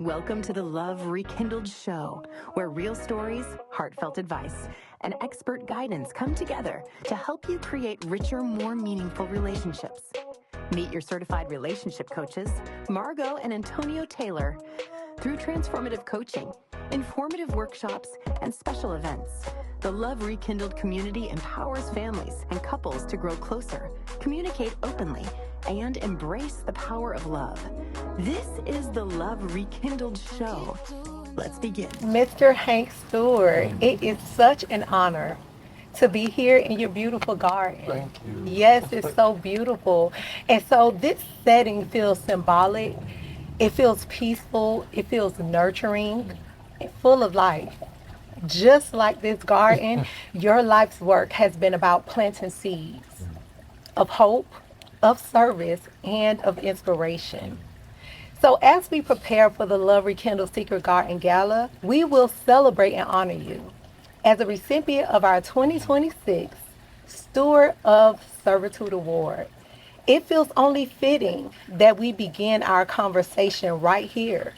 Welcome to the Love Rekindled show, where real stories, heartfelt advice, and expert guidance come together to help you create richer, more meaningful relationships. Meet your certified relationship coaches, Margot and Antonio Taylor. Through transformative coaching, informative workshops, and special events, the Love Rekindled community empowers families and couples to grow closer, communicate openly, and embrace the power of love. This is the Love Rekindled show. Let's begin. Mr. Hank Stewart, it is such an honor to be here in your beautiful garden. Thank you. Yes, it's so beautiful. And so this setting feels symbolic. It feels peaceful. It feels nurturing and full of life. Just like this garden, your life's work has been about planting seeds of hope, of service, and of inspiration. So as we prepare for the Love Rekindled Secret Garden Gala, we will celebrate and honor you as a recipient of our 2026 Steward of Servitude Award. It feels only fitting that we begin our conversation right here,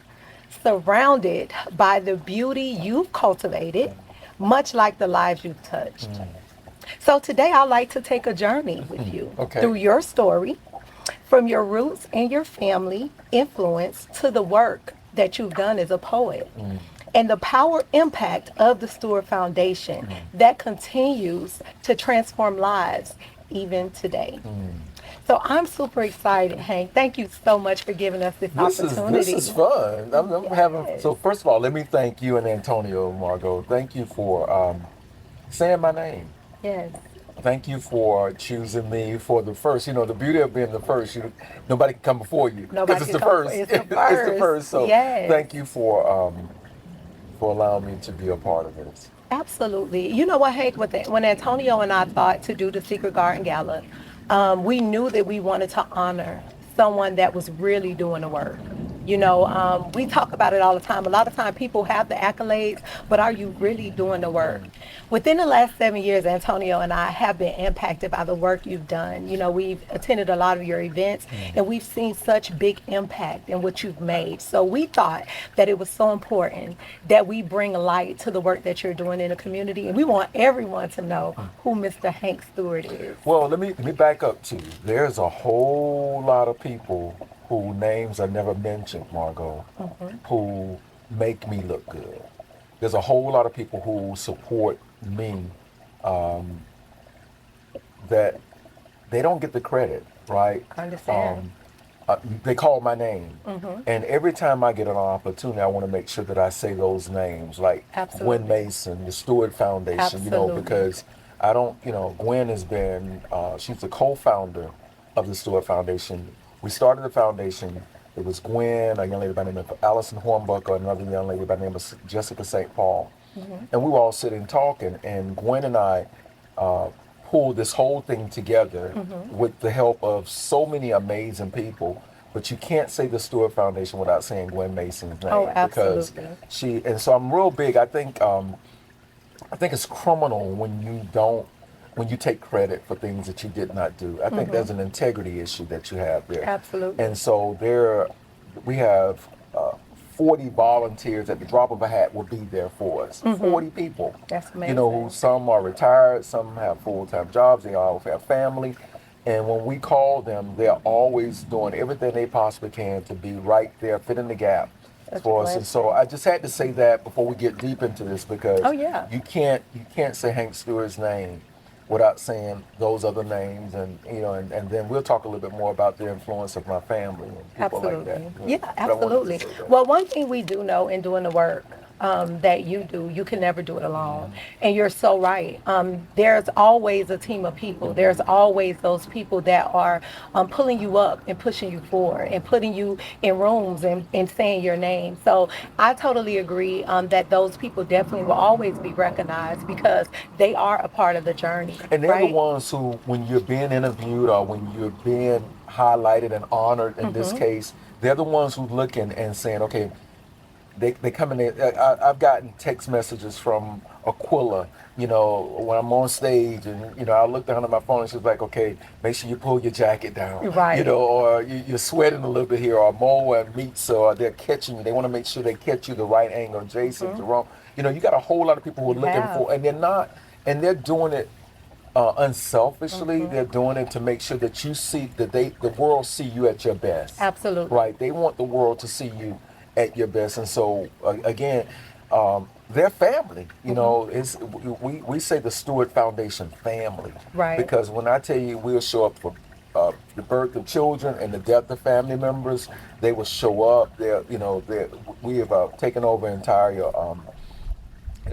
surrounded by the beauty you've cultivated, much like the lives you've touched. So today I'd like to take a journey with you through your story, from your roots and your family influence to the work that you've done as a poet, and the power impact of the Stewart Foundation that continues to transform lives even today. So I'm super excited, Hank. Thank you so much for giving us this opportunity. This is fun. I'm having. So first of all, let me thank you and Antonio, Margot. Thank you for saying my name. Yes. Thank you for choosing me for the first. You know, the beauty of being the first, nobody can come before you because it's the first. It's the first. It's the first. So yes. Thank you for allowing me to be a part of this. Absolutely. You know what, Hank? When Antonio and I thought to do the Secret Garden Gala, we knew that we wanted to honor someone that was really doing the work. You know, we talk about it all the time. A lot of time people have the accolades, but are you really doing the work? Within the last 7 years, Antonio and I have been impacted by the work you've done. You know, we've attended a lot of your events and we've seen such big impact in what you've made. So we thought that it was so important that we bring light to the work that you're doing in the community. And we want everyone to know who Mr. Hank Stewart is. Well, let me back up to you. There's a whole lot of people whose names are never mentioned, Margot, who make me look good. There's a whole lot of people who support me that they don't get the credit, right? I understand. They call my name. And every time I get an opportunity, I want to make sure that I say those names, like Absolutely. Gwen Mason, the Steward Foundation, Absolutely. you know, because I don't, you know, Gwen has been, she's the co-founder of the Steward Foundation. We started the foundation. It was Gwen, a young lady by the name of Allison Hornbucker, another young lady by the name of Jessica St. Paul. And we were all sitting talking, and Gwen and I pulled this whole thing together with the help of so many amazing people. But you can't say the Stewart Foundation without saying Gwen Mason's name. Oh, absolutely. Because and so I'm real big. I think it's criminal when you take credit for things that you did not do. I think there's an integrity issue that you have there. Absolutely. And so we have 40 volunteers at the drop of a hat will be there for us. 40 people. That's amazing. You know, some are retired, some have full-time jobs, they all have family. And when we call them, they're always doing everything they possibly can to be right there, filling the gap for us. And so I just had to say that before we get deep into this, because you can't say Hank Stewart's name without saying those other names, and you know, and then we'll talk a little bit more about the influence of my family and people like that. Yeah, absolutely. Well, one thing we do know in doing the work that you do, you can never do it alone. And you're so right. There's always a team of people. There's always those people that are pulling you up and pushing you forward and putting you in rooms and saying your name. So I totally agree that those people definitely will always be recognized because they are a part of the journey. And they're the ones who, when you're being interviewed or when you're being highlighted and honored in this case, they're the ones who looking and saying, okay, they come in there. I've gotten text messages from Aquila, when I'm on stage, and I look down at my phone and she's like, okay, make sure you pull your jacket down, Right. or you're sweating a little bit here, or Mo and Meets, or they're catching you. They want to make sure they catch you the right angle. Jason, Jerome, you got a whole lot of people who are looking for, and they're not, and they're doing it unselfishly. They're doing it to make sure that you see that the world see you at your best. Absolutely. Right. They want the world to see you at your best, and so again, they're family. It's we say the Steward Foundation family. Right. Because when I tell you we'll show up for the birth of children and the death of family members, they will show up. We have taken over entire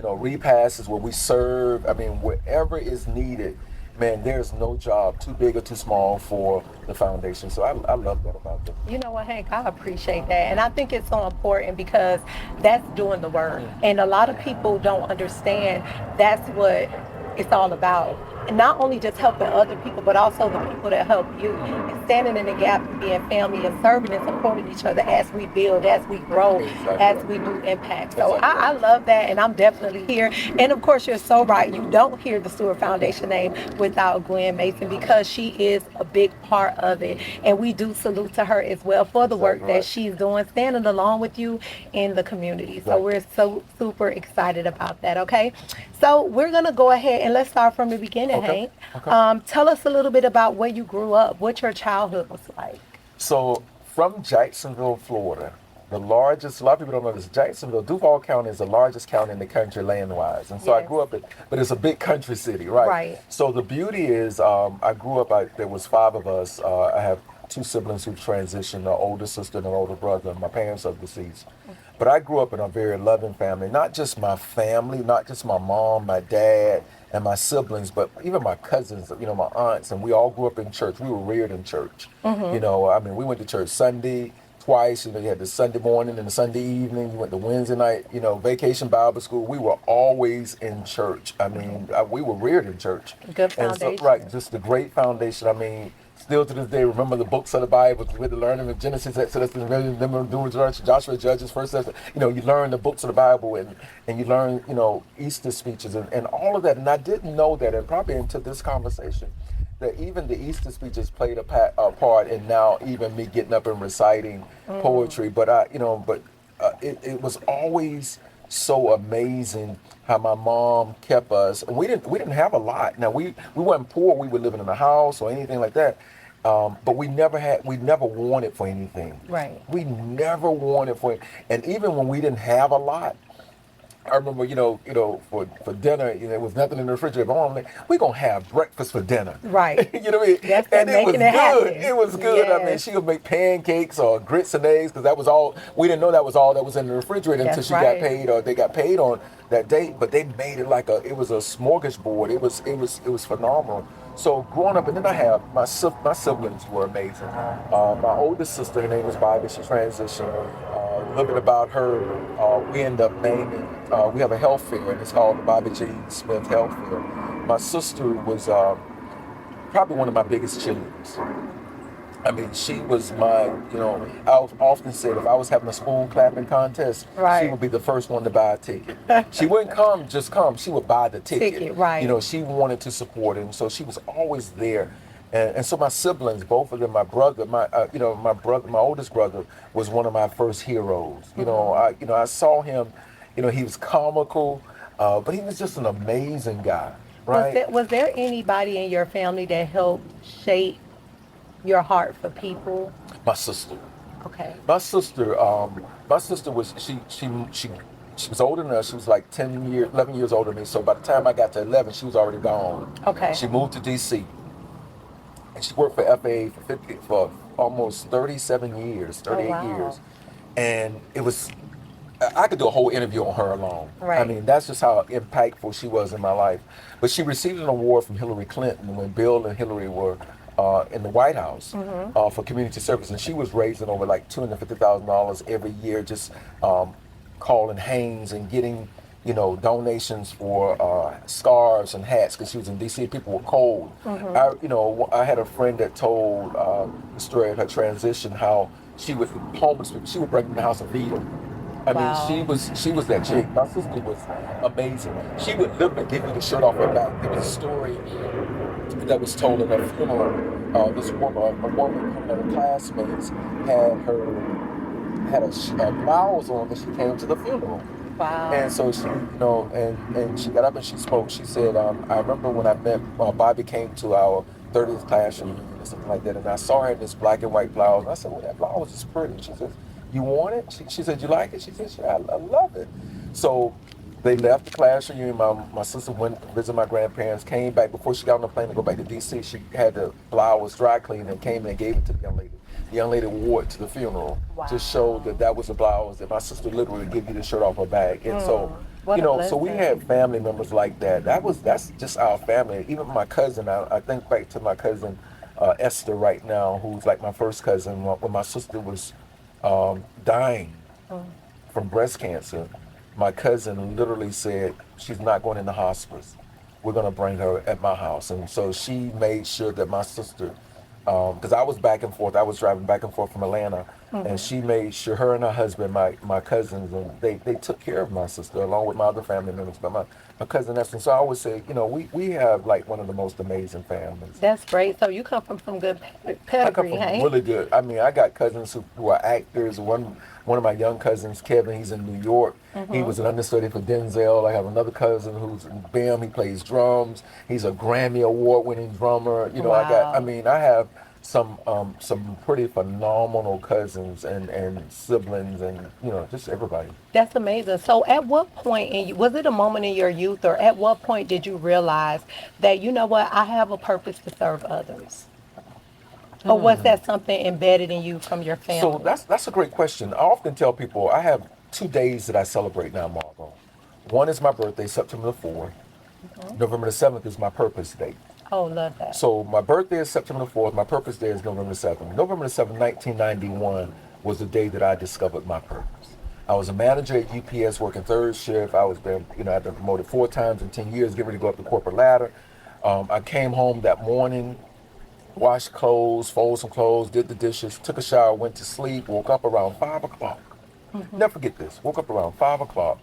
repasses where we serve. I mean, wherever is needed, man, there's no job too big or too small for the foundation. So I love that about them. You know what, Hank, I appreciate that. And I think it's so important because that's doing the work. And a lot of people don't understand that's what it's all about. And not only just helping other people, but also the people that help you. And standing in the gap and being family and serving and supporting each other as we build, as we grow, as we do impact. So I love that, and I'm definitely here. And of course, you're so right. You don't hear the Steward Foundation name without Gwen Mason, because she is a big part of it. And we do salute to her as well for the work that she's doing, standing along with you in the community. So we're so super excited about that, okay? So we're going to go ahead and let's start from the beginning, Hank. Okay. Tell us a little bit about where you grew up, what your childhood was like. So from Jacksonville, Florida, a lot of people don't know this, Jacksonville, Duval County is the largest county in the country land-wise. And so I grew up but it's a big country city, right? Right. So the beauty is I grew up, there was 5 of us. I have 2 siblings who transitioned, an older sister and an older brother. My parents are deceased. But I grew up in a very loving family, not just my family, not just my mom, my dad, and my siblings, but even my cousins, my aunts, and we all grew up in church. We were reared in church. We went to church Sunday twice. You had the Sunday morning and the Sunday evening. You went to Wednesday night, vacation Bible school. We were always in church. We were reared in church. Good foundation. And so, right, just a great foundation. Still to this day, remember the books of the Bible. We had to learn them in Genesis, Exodus, Joshua, Judges, First. You learn the books of the Bible, and you learn, Easter speeches and all of that. And I didn't know that, and probably into this conversation, that even the Easter speeches played a part in now even me getting up and reciting poetry. But it was always so amazing how my mom kept us. And we didn't have a lot. Now we weren't poor. We were living in a house or anything like that. But we never wanted for anything. Right. We never wanted for it. And even when we didn't have a lot, I remember, for dinner, there was nothing in the refrigerator. I'm like, we're going to have breakfast for dinner. Right. You know what I mean? That's and it was good. Happen. It was good. Yes. She would make pancakes or grits and eggs, because that was all, we didn't know that was all that was in the refrigerator until she got paid, or they got paid on that date. But they made it it was a smorgasbord. It was phenomenal. So growing up, and then I have my siblings were amazing. My oldest sister, her name was Bobby. She transitioned. A little bit about her, we end up naming, we have a health fair, and it's called the Bobby J. Smith Health Fair. My sister was probably one of my biggest cheerleaders. She was I often said if I was having a spoon clapping contest, she would be the first one to buy a ticket. She wouldn't just come, she would buy the ticket. Right. She wanted to support it, and so she was always there. And so my siblings, both of them, my brother, my oldest brother was one of my first heroes. I saw him, he was comical, but he was just an amazing guy, right? Was there anybody in your family that helped shape your heart for people? My sister. Okay. My sister was, she was older than us. She was like 11 years older than me. So by the time I got to 11, she was already gone. Okay. She moved to D.C. And she worked for FAA for almost 38 years. And it was, I could do a whole interview on her alone. Right. That's just how impactful she was in my life. But she received an award from Hillary Clinton when Bill and Hillary were in the White House for community service. And she was raising over like $250,000 every year, just calling Hanes and getting donations for scarves and hats, because she was in D.C. People were cold. I had a friend that told the story of her transition, how she was homeless. She would break in the house and feed them. I mean, Wow. she was that chick. My sister was amazing. She would literally give you the shirt off her back. There was a story that was told at her funeral. This woman, a woman, one of her classmates, had a blouse on when she came to the funeral. And Wow. so she, and she got up and she spoke. She said, I remember when I met, Bobby came to our 30th class reunion or something like that, and I saw her in this black and white blouse. And I said, well, that blouse is pretty. She says, you want it? She said, you like it? She said, yeah, I love it. So they left the class reunion. My sister went to visit my grandparents, came back. Before she got on the plane to go back to D.C., she had the blouse dry cleaned and came and gave it to the young lady. The young lady wore it to the funeral to show that was a blouse that my sister literally would give you the shirt off her back. And so, so we had family members like that. That's just our family. Even my cousin, I think back to my cousin Esther right now, who's like my first cousin. When my sister was dying from breast cancer, my cousin literally said, she's not going into hospice. We're going to bring her at my house. And so she made sure that my sister, because I was back and forth, I was driving back and forth from Atlanta, and she made sure her and her husband, my cousins, and they took care of my sister along with my other family members, but my cousin Esther. So I would say, we have like one of the most amazing families. That's great. So you come from some good I come pedigree, from hey? really good. I mean, I got cousins who are actors. One of my young cousins, Kevin, he's in New York. He was an understudy for Denzel. I have another cousin who's in BIM. He plays drums. He's a Grammy award-winning drummer. I have some pretty phenomenal cousins and siblings and just everybody. That's amazing. So at what point, was it a moment in your youth, or at what point did you realize that, you know what, I have a purpose to serve others? Or was that something embedded in you from your family? So that's a great question. I often tell people I have 2 days that I celebrate now, Margot. One is my birthday, September the 4th. November the 7th is my purpose date. Oh, love that. So my birthday is September the 4th. My purpose day is November the 7th. November the 7th, 1991 was the day that I discovered my purpose. I was a manager at UPS working third shift. I've been promoted 4 times in 10 years, getting ready to go up the corporate ladder. I came home that morning, washed clothes, folded some clothes, did the dishes, took a shower, went to sleep, woke up around 5 o'clock. Never forget this. Woke up around 5 o'clock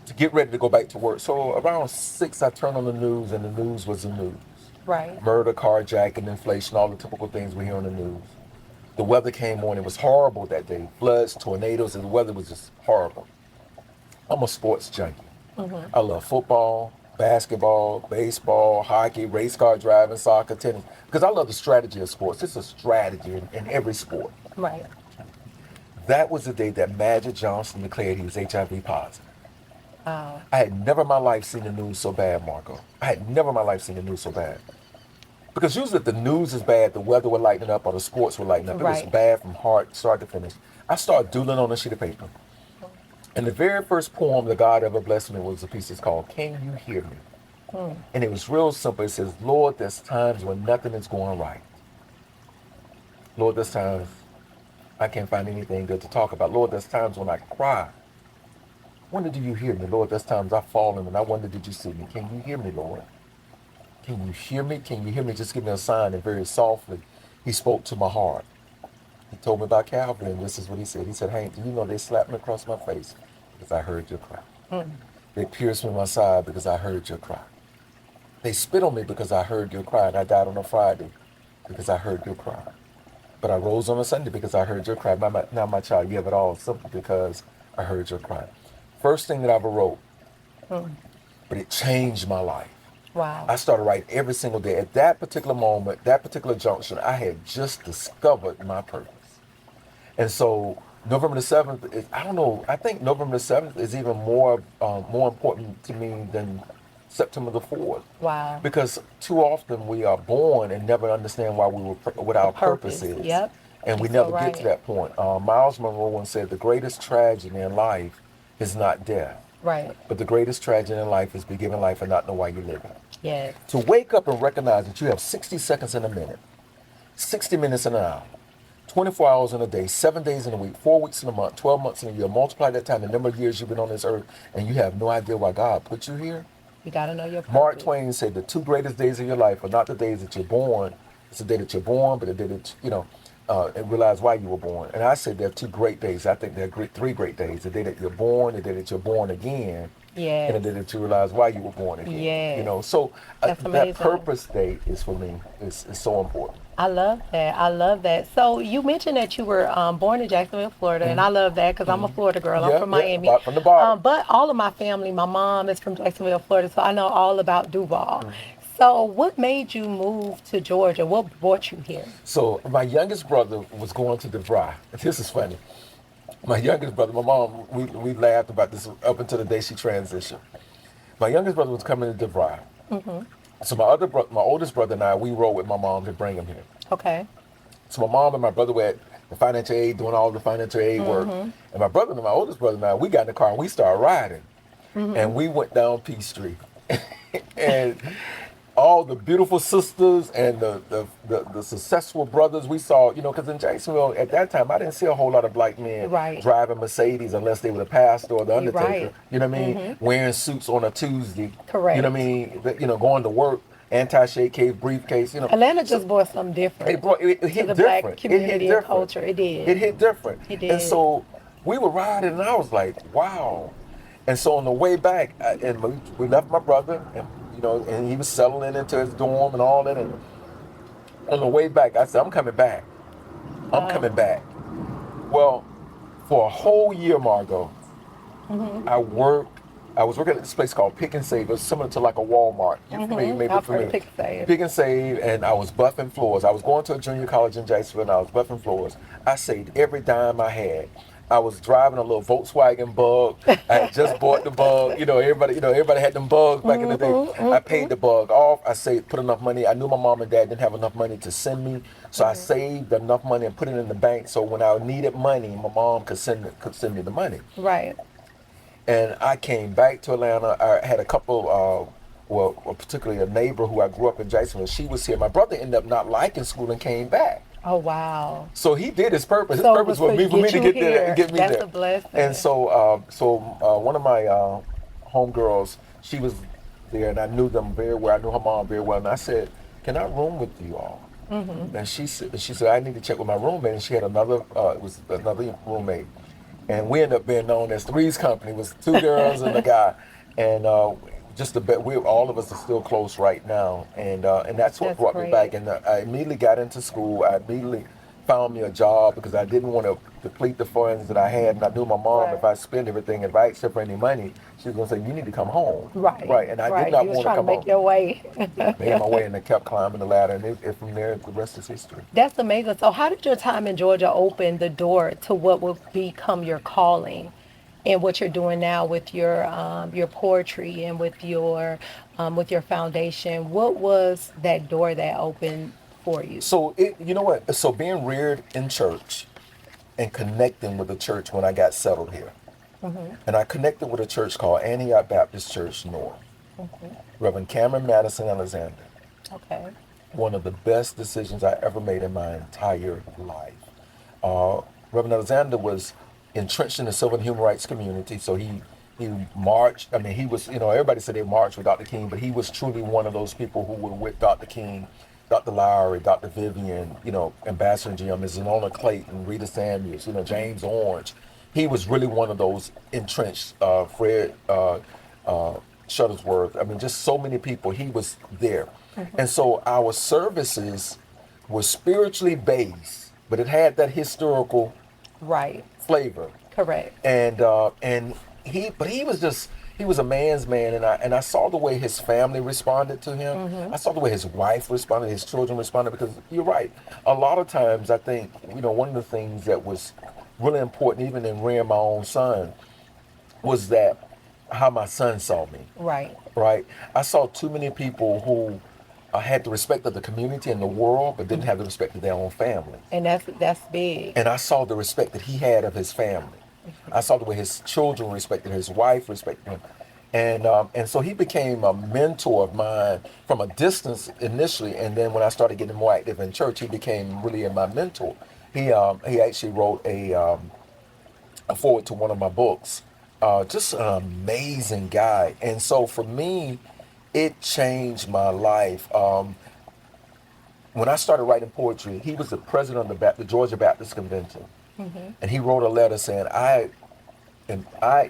to get ready to go back to work. So around 6, I turned on the news, and the news was the news. Right. Murder, carjacking, inflation, all the typical things we hear on the news. The weather came on. It was horrible that day. Floods, tornadoes, and the weather was just horrible. I'm a sports junkie. I love football, basketball, baseball, hockey, race car driving, soccer, tennis, because I love the strategy of sports. It's a strategy in every sport. Right. That was the day that Magic Johnson declared he was HIV positive. Wow. I had never in my life seen the news so bad, Marco. I had never in my life seen the news so bad. Because usually if the news is bad, the weather would lighten up or the sports would lighten up. It was bad from start to finish. I started doodling on a sheet of paper. And the very first poem that God ever blessed me was a piece that's called Can You Hear Me? And it was real simple. It says, Lord, there's times when nothing is going right. Lord, there's times I can't find anything good to talk about. Lord, there's times when I cry. When did you hear me? Lord, there's times I've fallen and I wonder, did you see me? Can you hear me, Lord? Can you hear me? Can you hear me? Just give me a sign. And very softly, he spoke to my heart. He told me about Calvary, and this is what he said. He said, Hank, do you know they slapped me across my face because I heard your cry. They pierced me in my side because I heard your cry. They spit on me because I heard your cry, and I died on a Friday because I heard your cry. But I rose on a Sunday because I heard your cry. Now, my child, you have it all simply because I heard your cry. First thing that I ever wrote, but it changed my life. Wow. I started writing every single day. At that particular moment, that particular junction, I had just discovered my purpose. And so November the 7th is, I don't know, I think November the 7th is even more important to me than September the 4th. Wow. Because too often we are born and never understand why we were, what our purpose is. Yep. And we You're never so get to that point. Miles Monroe once said, the greatest tragedy in life is not death. Right. But the greatest tragedy in life is be given life and not know why you're living. Yes. To wake up and recognize that you have 60 seconds in a minute, 60 minutes in an hour, 24 hours in a day, 7 days in a week, 4 weeks in a month, 12 months in a year, multiply that time, the number of years you've been on this earth, and you have no idea why God put you here. You got to know your purpose. Mark Twain said the 2 greatest days of your life are not the days that you're born. It's the day that you're born, but the day that, and realize why you were born. And I said there are two great days. I think there are three great days: the day that you're born, the day that you're born again, and the Yes. day that you realize why you were born again. You Yes. know, so That's that amazing. purpose day is for me is so important. I love that. I love that. So you mentioned that you were born in Jacksonville, Florida, and I love that because I'm a Florida girl. I'm Yeah, from yeah, Miami. from the bottom. But all of my family, my mom is from Jacksonville, Florida, so I know all about Duval. So what made you move to Georgia? What brought you here? So my youngest brother was going to DeVry. This is funny. My youngest brother, my mom, we laughed about this up until the day she transitioned. My youngest brother was coming to DeVry. So my oldest brother and I, we rode with my mom to bring him here. Okay. So my mom and my brother were at the financial aid, doing all the financial aid work. And my brother and my oldest brother and I, we got in the car and we started riding. And we went down P Street. And all the beautiful sisters and the successful brothers we saw, because in Jacksonville at that time, I didn't see a whole lot of black men Right. driving Mercedes unless they were the pastor or the You're undertaker. right. You know what I mean? Wearing suits on a Tuesday. Correct. You know what I mean? Going to work, anti-shade case, briefcase. Atlanta just brought something different It to hit the different. black community and culture. It did. It hit different. It did. And so we were riding, and I was like, wow. And so on the way back, we left my brother, and he was settling into his dorm and all that. And on the way back, I said, I'm coming back. I'm coming back. Well, for a whole year, Margot, I was working at this place called Pick and Save. It was similar to like a Walmart. Maybe I've familiar. heard Pick and Save. Pick and Save, and I was buffing floors. I was going to a junior college in Jacksonville, and I was buffing floors. I saved every dime I had. I was driving a little Volkswagen Bug. I had just bought the Bug. Everybody had them Bugs back in the day. I paid the Bug off. I saved, put enough money. I knew my mom and dad didn't have enough money to send me, so I saved enough money and put it in the bank. So when I needed money, my mom could send me the money. Right. And I came back to Atlanta. I had a couple, particularly a neighbor who I grew up in Jacksonville. She was here. My brother ended up not liking school and came back. Oh, wow. So he did his purpose. His So purpose was to for me to get get you there here, and get me that's there. a blessing. And so, one of my homegirls, she was there, and I knew them very well. I knew her mom very well, and I said, "Can I room with you all?" And she said, "I need to check with my roommate." And she had another roommate, and we ended up being known as Three's Company. It was two girls and a guy, and just a bit. All of us are still close right now, and that's what That's brought great. me back. And I immediately got into school. I immediately found me a job because I didn't want to deplete the funds that I had, and I knew my mom. Right. If I spend everything, if I accept any money, she was gonna say, "You need to come home." Right. Right. And I right. did not You was want to trying come to make home. your way. Made my way, and I kept climbing the ladder, and from there, the rest is history. That's amazing. So how did your time in Georgia open the door to what will become your calling and what you're doing now with your poetry and with your foundation? What was that door that opened for you? So you know what? So being reared in church and connecting with the church when I got settled here, and I connected with a church called Antioch Baptist Church North. Reverend Cameron Madison Alexander. Okay. One of the best decisions I ever made in my entire life. Reverend Alexander was entrenched in the civil and human rights community, so he marched. I mean, he was, everybody said they marched with Dr. King, but he was truly one of those people who were with Dr. King, Dr. Lowry, Dr. Vivian, Ambassador Jim, Zenona Clayton, Rita Samuels, James Orange. He was really one of those entrenched, Fred Shuttlesworth. I mean, just so many people. He was there. And so our services were spiritually based, but it had that historical Right. flavor. Correct. And he was a man's man, and I saw the way his family responded to him. I saw the way his wife responded, his children responded, because you're right. A lot of times I think, one of the things that was really important, even in rearing my own son, was that how my son saw me. Right. Right? I saw too many people who had the respect of the community and the world, but didn't have the respect of their own family. And that's big. And I saw the respect that he had of his family. I saw the way his children respected his wife, respected him. And so he became a mentor of mine from a distance initially, and then when I started getting more active in church, he became really my mentor. He actually wrote a foreword to one of my books. Just an amazing guy. And so for me, it changed my life. when I started writing poetry, he was the president of the Georgia Baptist Convention. And he wrote a letter saying, I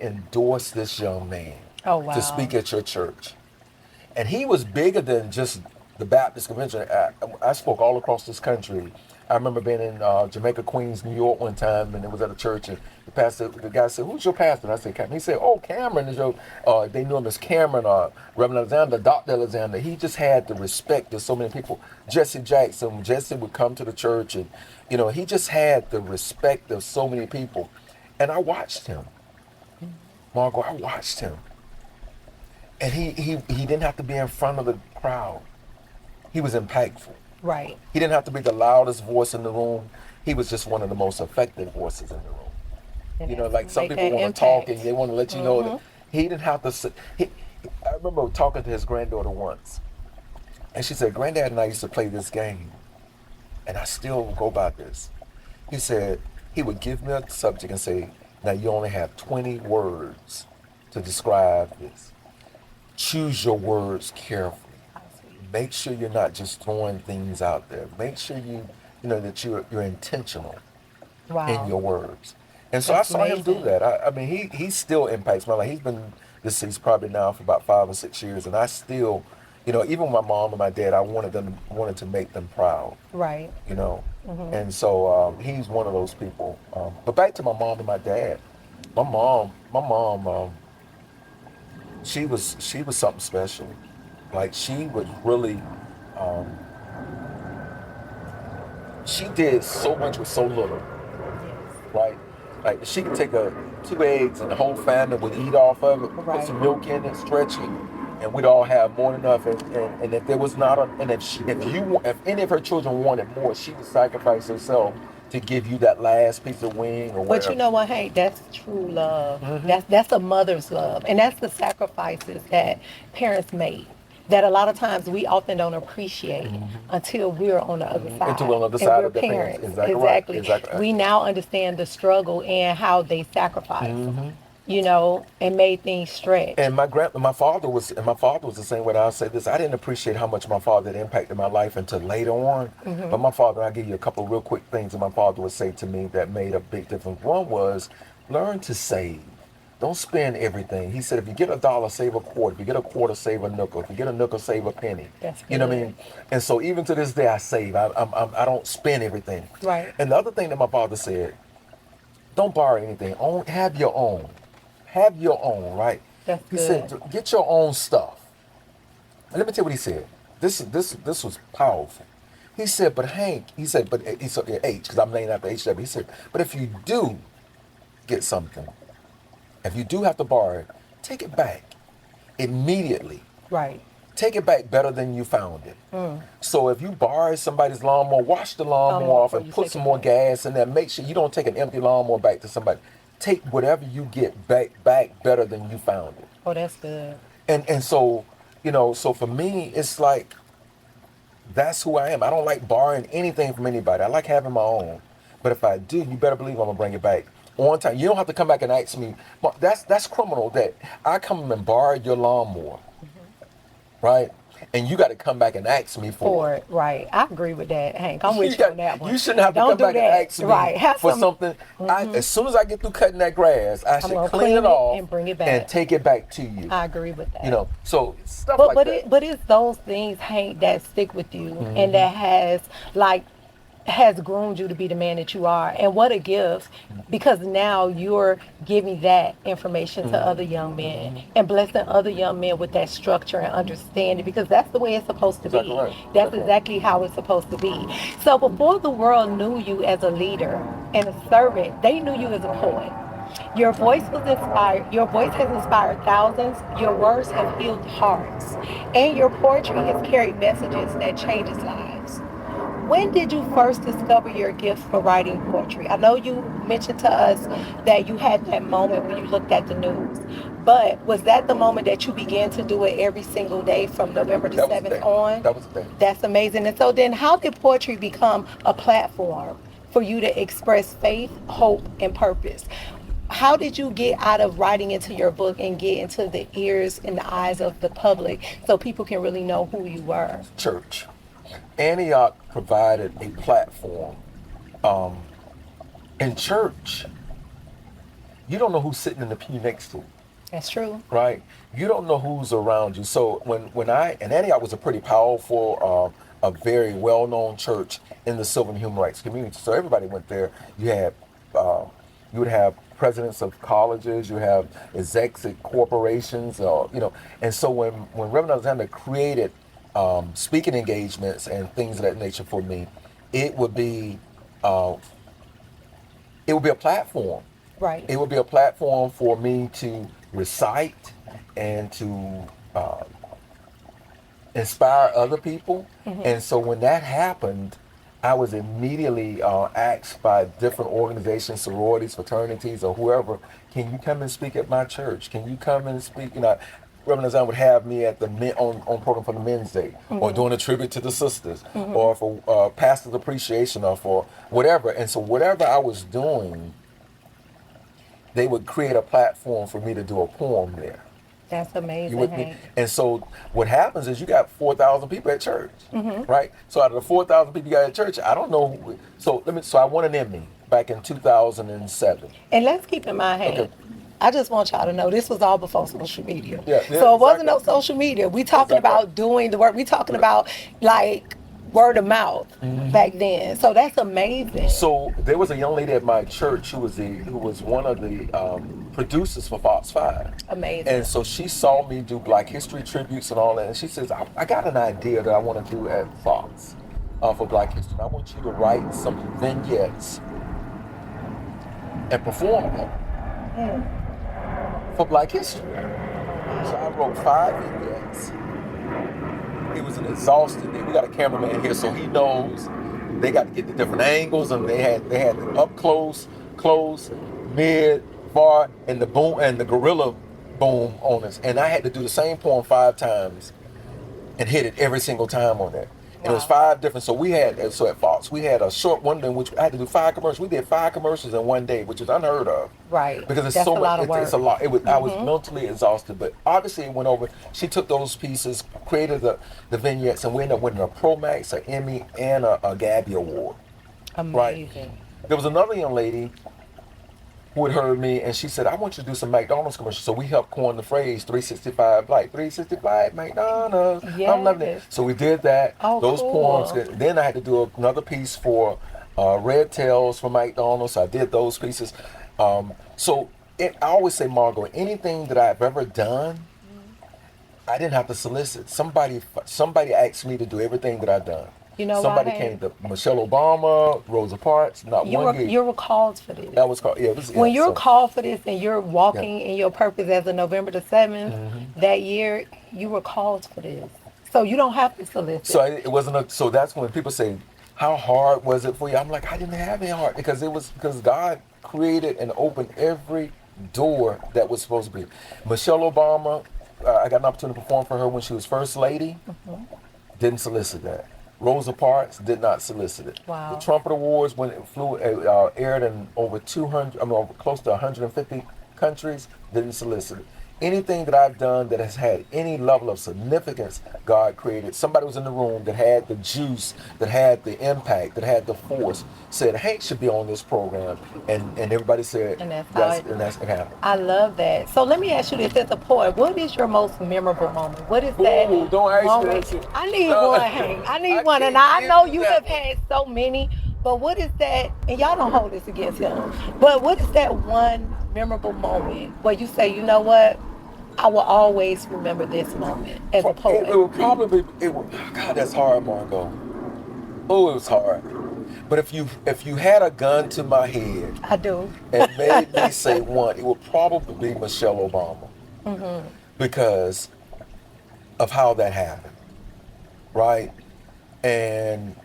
endorse this young man Oh, wow. to speak at your church. And he was bigger than just the Baptist Convention. I spoke all across this country. I remember being in Jamaica, Queens, New York one time, and it was at a church, and the guy said, "Who's your pastor?" And I said, "Cameron." He said, "Oh, Cameron is your." They knew him as Cameron, Reverend Alexander, Dr. Alexander. He just had the respect of so many people. Jesse Jackson, Jesse would come to the church, and he just had the respect of so many people. And I watched him, Margot. I watched him, and he didn't have to be in front of the crowd. He was impactful. Right. He didn't have to be the loudest voice in the room. He was just one of the most effective voices in the room. And Like some make people that want to talk impact. and they want to let you know that he didn't have to sit. I remember talking to his granddaughter once, and she said, "Granddad and I used to play this game, and I still go by this." He said he would give me a subject and say, "Now you only have 20 words to describe this. Choose your words carefully. Make sure you're not just throwing things out there. Make sure that you're intentional Wow. in your words." And so That's I saw him do amazing. that. I mean, he still impacts my life. He's been deceased probably now for about 5 or 6 years, and I still, even my mom and my dad, I wanted to make them proud. Right. And so he's one of those people. But back to my mom and my dad. My mom, she was something special. Like she was really, she did so much with so little, right? Like she could take 2 eggs and the whole family would eat off of it, Right. put some milk in it, stretch it, and we'd all have more than enough. And if there was not, if any of her children wanted more, she would sacrifice herself to give you that last piece of wing or whatever. But you know what, Hank? That's true love. That's a mother's love, and that's the sacrifices that parents make. That a lot of times we often don't appreciate until we're on the other side. Until we're on the other and side we're of their parents. parents. Exactly right. Exactly right. We now understand the struggle and how they sacrifice. And made things stretch. And my father was the same way. I'll say this: I didn't appreciate how much my father had impacted my life until later on. But my father, I'll give you a couple of real quick things that my father would say to me that made a big difference. One was, learn to save. Don't spend everything. He said, if you get $1, save a quarter. If you get a quarter, save a nickel. If you get a nickel, save a penny. That's You know what I good. mean? And so even to this day, I save. I don't spend everything. Right. And the other thing that my father said, don't borrow anything. Have your own. Have your own, right? That's He good. said, get your own stuff. And let me tell you what he said. This was powerful. He said, but Hank, H, because I'm named after HW. He said, but if you do get something, if you do have to borrow it, take it back immediately. Right. Take it back better than you found it. So if you borrow somebody's lawnmower, wash the lawnmower Lawnmower off before and you put take some it more back. gas in there. Make sure you don't take an empty lawnmower back to somebody. Take whatever you get back better than you found it. Oh, that's good. And so, so for me, it's like, that's who I am. I don't like borrowing anything from anybody. I like having my own. But if I do, you better believe I'm gonna bring it back on time. You don't have to come back and ask me. That's criminal that I come and borrow your lawnmower, right? And you got to come back and ask me for it. Right. I agree with that, Hank. I'm with you got- on that one. You shouldn't have to Don't come do back that. and ask me Right. Have for some- something. As soon as I get through cutting that grass, I should gonna clean clean it it off and bring it back. and take it back to you. I agree with that. So stuff But like that. but it's those things, Hank, that stick with you and that has groomed you to be the man that you are. And what a gift, because now you're giving that information to other young men and blessing other young men with that structure and understanding, because that's the way it's supposed to be. Exactly right. That's Exactly right. exactly how it's supposed to be. So before the world knew you as a leader and a servant, they knew you as a poet. Your voice has inspired thousands. Your words have healed hearts. And your poetry has carried messages that changes lives. When did you first discover your gift for writing poetry? I know you mentioned to us that you had that moment when you looked at the news, but was that the moment that you began to do it every single day from November the That was the 7th thing. on? That was the thing. That's amazing. And so then how did poetry become a platform for you to express faith, hope, and purpose? How did you get out of writing into your book and get into the ears and the eyes of the public so people can really know who you were? Church. Antioch provided a platform. In church, you don't know who's sitting in the pew next to you. That's true. Right? You don't know who's around you. So and Antioch was a pretty powerful, a very well-known church in the civil and human rights community. So everybody went there. You would have presidents of colleges, you have execs at corporations, and so when Reverend Alexander created speaking engagements and things of that nature for me, it would be a platform. Right. It would be a platform for me to recite and to inspire other people. Mm-hmm. And so when that happened, I was immediately asked by different organizations, sororities, fraternities, or whoever, can you come and speak at my church? Can you come and speak? Reverend Azan would have me at the on program for the Men's Day, or doing a tribute to the sisters, or for Pastor's Appreciation, or for whatever. And so whatever I was doing, they would create a platform for me to do a poem there. That's amazing. You with me? And so what happens is you got 4,000 people at church, right? So out of the 4,000 people you got at church, I don't know. So I won an Emmy back in 2007. And let's keep in mind, hey, Okay. I just want y'all to know this was all before social media. Yeah, So it wasn't no exactly. social media. We talking Exactly. about doing the work. We talking about like word of mouth back then. So that's amazing. So there was a young lady at my church who was one of the producers for Fox 5. Amazing. And so she saw me do Black History tributes and all that, and she says, I got an idea that I want to do at Fox for Black History. I want you to write some vignettes and perform them for Black History. So I wrote 5 vignettes. It was an exhausting day. We got a cameraman here, so he knows they got to get the different angles, and they had the up close, mid, far, and the boom and the gorilla boom on us. And I had to do the same poem 5 times and hit it every single time on that. And it was 5 different. So at Fox, we had a short one in which I had to do 5 commercials. We did 5 commercials in one day, which is unheard of. Right. Because it's That's so a lot much. of work. It's a lot. I was mentally exhausted, but obviously it went over. She took those pieces, created the vignettes, and we ended up winning a Pro Max, an Emmy, and a Gabby Award. Amazing. There was another young lady who had heard me, and she said, I want you to do some McDonald's commercials. So we helped coin the phrase 365, like 365 McDonald's. I'm loving it. So we did that. Oh, those cool. poems. Then I had to do another piece for Red Tails for McDonald's. So I did those pieces. I always say, Margot, anything that I've ever done, I didn't have to solicit. Somebody asked me to do everything that I've done. You know Somebody why? came to Michelle Obama, Rosa Parks, not one gig. You were called for this. That was called, yeah. When you're called for this and you're walking in your purpose as of November the 7th, that year, you were called for this. So you don't have to solicit. So it wasn't so that's when people say, how hard was it for you? I'm like, I didn't have any hard, because God created and opened every door that was supposed to be. Michelle Obama, I got an opportunity to perform for her when she was First Lady. Didn't solicit that. Rosa Parks did not solicit it. Wow. The Trumpet Awards, when it aired in over close to 150 countries, didn't solicit it. Anything that I've done that has had any level of significance, God created. Somebody was in the room that had the juice, that had the impact, that had the force, said, Hank should be on this program. And everybody said, And that's it happened. I love that. So let me ask you this as a poet. What is your most memorable moment? What is that? Ooh, don't ask me moment? that. I need No. one, Hank. I need I one. And can't I know give you you have that. had so many, but what is that? And y'all don't hold this against him. But what is that one memorable moment where you say, you know what? I will always remember this moment as a poet. It would probably, God, that's hard, Margot. Oh, it was hard. But if you had a gun to my head I do. and made me say one, it would probably be Michelle Obama. Because of how that happened, right? And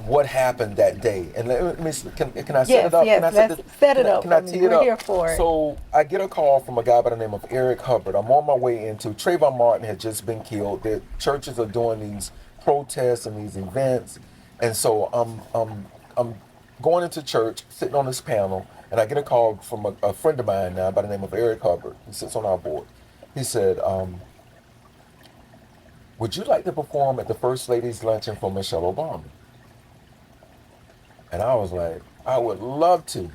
what happened that day. And let me can I set it up? Yes, Can I let's set it up. Can I tee it We're up? here for it. So I get a call from a guy by the name of Eric Hubbard. I'm on my way into Trayvon Martin had just been killed. The churches are doing these protests and these events, and so I'm going into church, sitting on this panel, and I get a call from a friend of mine now by the name of Eric Hubbard. He sits on our board. He said, would you like to perform at the First Lady's Luncheon for Michelle Obama? And I was like, I would love to.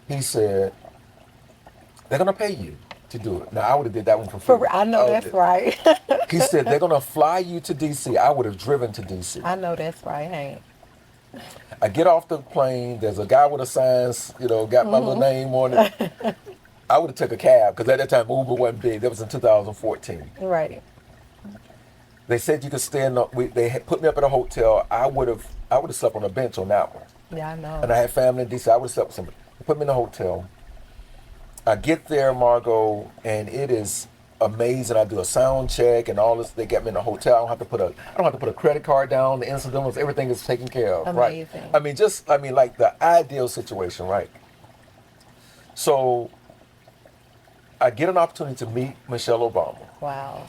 He said, they're going to pay you to do it. Now, I would have did that one for free. I know that's right. He said, they're going to fly you to D.C. I would have driven to D.C. I know that's right, ain't. I get off the plane. There's a guy with a sign, got my little name on it. I would have took a cab because at that time Uber wasn't big. That was in 2014. Right. They said you could stay in. They had put me up at a hotel. I would have slept on a bench on that one. Yeah, I know. And I had family in D.C. I would have slept with somebody. They put me in a hotel. I get there, Margot, and it is amazing. I do a sound check and all this. They get me in a hotel. I don't have to put a credit card down. The incidentals, everything is taken care of. Amazing. Right? Like the ideal situation, right? So I get an opportunity to meet Michelle Obama. Wow.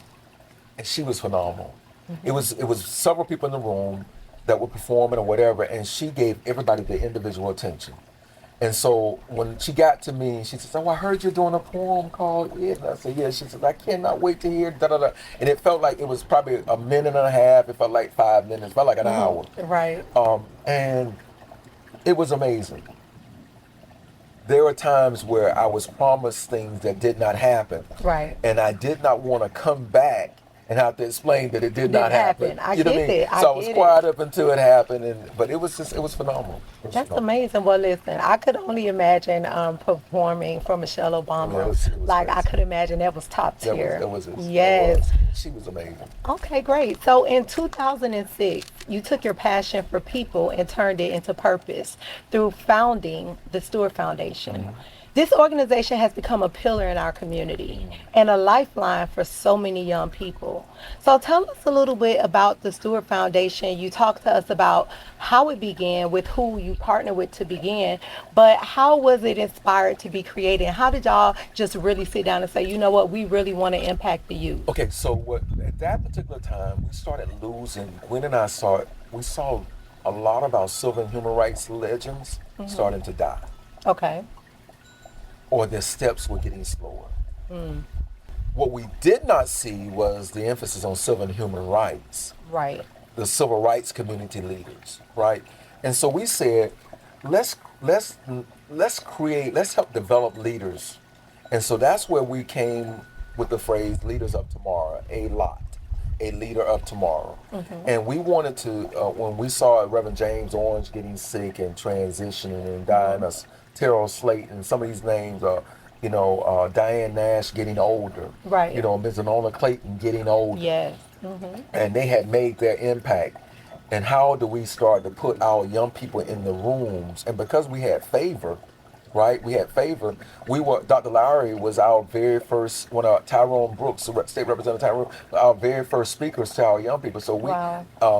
And she was phenomenal. It was several people in the room that were performing or whatever, and she gave everybody the individual attention. And so when she got to me, she says, "Oh, I heard you're doing a poem called It." And I said, "Yeah." She said, "I cannot wait to hear da da da." And it felt like it was probably a minute and a half. It felt like 5 minutes. It felt like an hour. Right. And it was amazing. There were times where I was promised things that did not happen. Right. And I did not want to come back and have to explain that it did not happen. I you know get what I mean? it. So I was quiet up until it happened, but it was phenomenal. That's amazing. Well, listen, I could only imagine performing for Michelle Obama. Yeah, it was like, crazy. I could imagine that was top tier. Yes. She was amazing. Okay, great. So in 2006, you took your passion for people and turned it into purpose through founding the Steward Foundation. Mm-hmm. This organization has become a pillar in our community and a lifeline for so many young people. So tell us a little bit about the Steward Foundation. You talked to us about how it began, with who you partnered with to begin, but how was it inspired to be created? How did y'all just really sit down and say, you know what, we really want to impact the youth? Okay, so at that particular time, we started losing. Gwen and I saw a lot of our civil and human rights legends starting to die. Okay. Or their steps were getting slower. What we did not see was the emphasis on civil and human rights. Right. The civil rights community leaders, right? And so we said, let's help develop leaders. And so that's where we came with the phrase "leaders of tomorrow," a leader of tomorrow. And we wanted to, when we saw Reverend James Orange getting sick and transitioning and dying, us Terrell Slate and some of these names, Diane Nash getting older. Right. Ms. Anola Clayton getting older. Yes. And they had made their impact. And how do we start to put our young people in the rooms? And because we had favor, right? Dr. Lowry was our very first, Tyrone Brooks, State Representative Tyrone, our very first speakers to our young people. So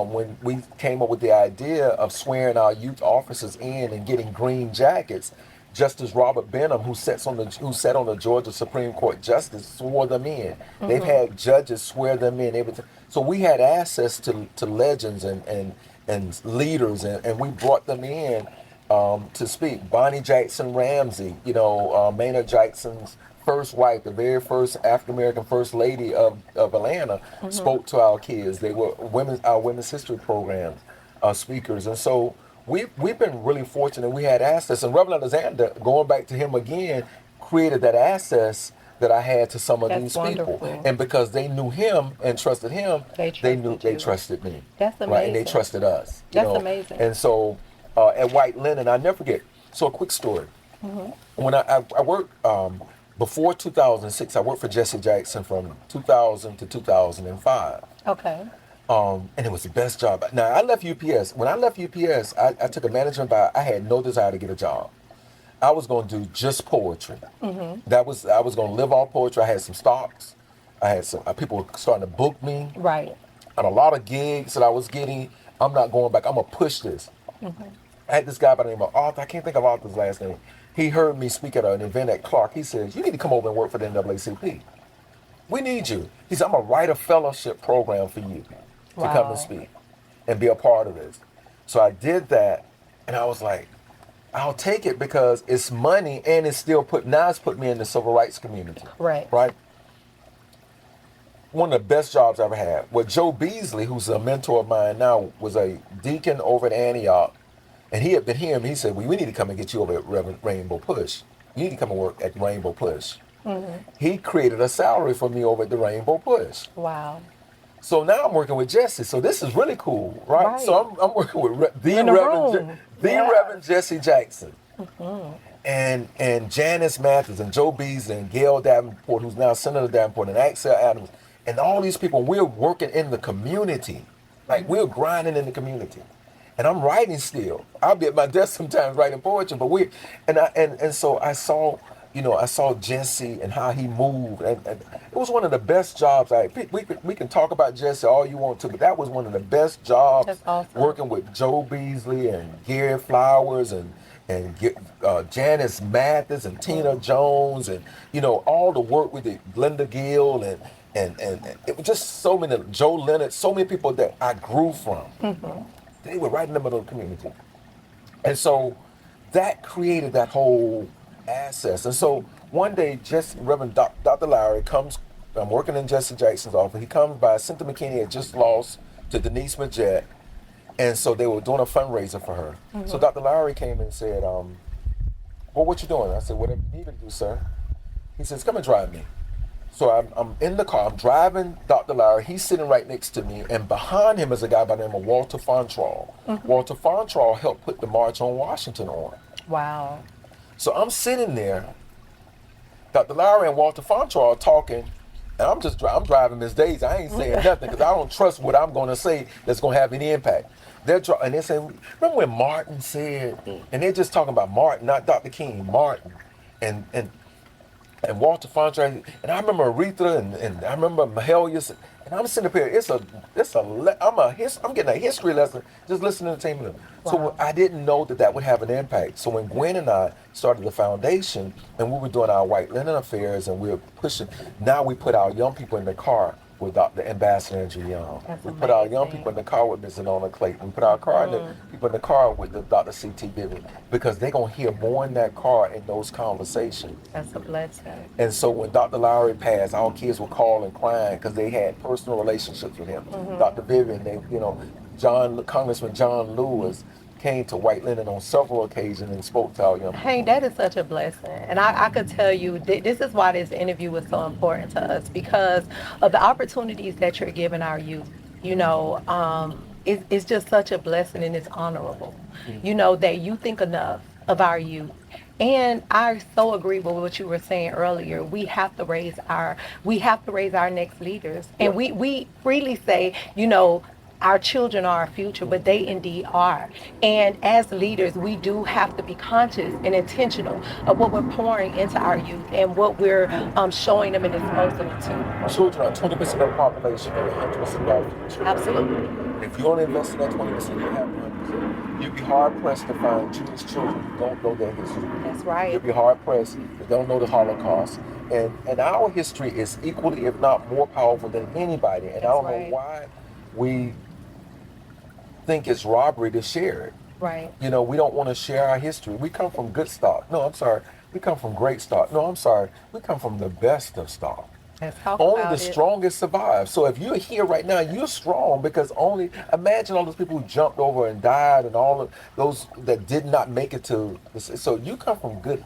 when we came up with the idea of swearing our youth officers in and getting green jackets, Justice Robert Benham, who sat on the Georgia Supreme Court justice, swore them in. They've had judges swear them in. Everything. So we had access to legends and leaders, and we brought them in to speak. Bonnie Jackson Ramsey, Maynard Jackson's first wife, the very first African-American first lady of Atlanta, spoke to our kids. They were our women's history program speakers. And so we've been really fortunate. We had access. And Reverend Alexander, going back to him again, created that access that I had to some of these people. And because they knew him and trusted him, they trusted me. That's amazing. Right? And they trusted us. That's amazing. And so at White Linen, I never forget. So a quick story. When I worked, before 2006, I worked for Jesse Jackson from 2000 to 2005. Okay. And it was the best job. Now, I left UPS. When I left UPS, I took a management buyout. I had no desire to get a job. I was going to do just poetry. I was going to live off poetry. I had some stocks. I had some people were starting to book me. Right. And a lot of gigs that I was getting. I'm not going back. I'm going to push this. I had this guy by the name of Arthur. I can't think of Arthur's last name. He heard me speak at an event at Clark. He says, "You need to come over and work for the NAACP. We need you." He said, "I'm going to write a fellowship program for you to come and speak and be a part of this." So I did that, and I was like, I'll take it because it's money and it's put me in the civil rights community. Right. Right. one of the best jobs I ever had. Well, Joe Beasley, who's a mentor of mine now, was a deacon over at Antioch, and he had been hearing me. He said, "We need to come and get you over at Rainbow Push. You need to come and work at Rainbow Push." He created a salary for me over at the Rainbow Push. Wow. So now I'm working with Jesse. So this is really cool, right? So I'm working with Reverend Jesse Jackson. And Janice Mathis and Joe Beasley and Gail Davenport, who's now Senator Davenport, and Axel Adams, and all these people. We're working in the community, like we're grinding in the community. And I'm writing still. I'll be at my desk sometimes writing poetry, but so I saw, I saw Jesse and how he moved, and it was one of the best jobs. We can talk about Jesse all you want to, but that was one of the best jobs. That's awesome. Working with Joe Beasley and Gary Flowers and Janice Mathis and Tina Jones and all the work with Glenda Gill and it was just so many, Joe Leonard, so many people that I grew from. They were right in the middle of the community. And so that created that whole access. And so one day, Reverend Dr. Lowry comes, I'm working in Jesse Jackson's office. He comes by, Cynthia McKinney had just lost to Denise Majette. And so they were doing a fundraiser for her. So Dr. Lowry came and said, well, what you doing? I said, whatever you need to do, sir. He says, come and drive me. So I'm in the car, I'm driving Dr. Lowry, he's sitting right next to me, and behind him is a guy by the name of Walter Fontraw. Walter Fontraw helped put the March on Washington on. Wow. So I'm sitting there, Dr. Lowry and Walter Fontraw are talking, and I'm driving Miss Daisy. I ain't saying nothing because I don't trust what I'm going to say that's going to have any impact. And they're saying, remember when Martin said, and they're just talking about Martin, not Dr. King, Martin, and Walter Fontraw, and I remember Aretha, and I remember Mahalia, and I'm sitting up here. I'm getting a history lesson just listening to Tammy. Wow. So I didn't know that would have an impact. So when Gwen and I started the foundation, and we were doing our white linen affairs, and we were pushing. Now we put our young people in the car with Dr. Ambassador Andrew Young. We put our young people in the car with Ms. Nona Clayton. We put our people in the car with the Dr. C.T. Vivian, because they're going to hear more in that car in those conversations. That's a blessing. And so when Dr. Lowry passed, our kids were calling, crying, because they had personal relationships with him. Dr. Vivian, Congressman John Lewis came to White Linen on several occasions and spoke to our young people. Hey, that is such a blessing. And I could tell you, this is why this interview was so important to us, because of the opportunities that you're giving our youth. It's just such a blessing, and it's honorable, that you think enough of our youth. And I so agree with what you were saying earlier. We have to raise our next leaders. And we freely say, our children are our future, but they indeed are. And as leaders, we do have to be conscious and intentional of what we're pouring into our youth and what we're showing them and exposing them to. Children are 20% of the population and 100% of our future. Absolutely. And if you only invest in that 20%, you have 100%. You'd be hard-pressed to find Jewish children who don't know their history. That's right. You'd be hard-pressed that don't know the Holocaust. And our history is equally, if not more powerful than anybody. And I don't know why we think it's robbery to share it. Right. We don't want to share our history. We come from good stock. No, I'm sorry. We come from great stock. No, I'm sorry. We come from the best of stock. Only the strongest survive. So if you're here right now, you're strong because imagine all those people who jumped over and died and all of those that did not make it to. So you come from good.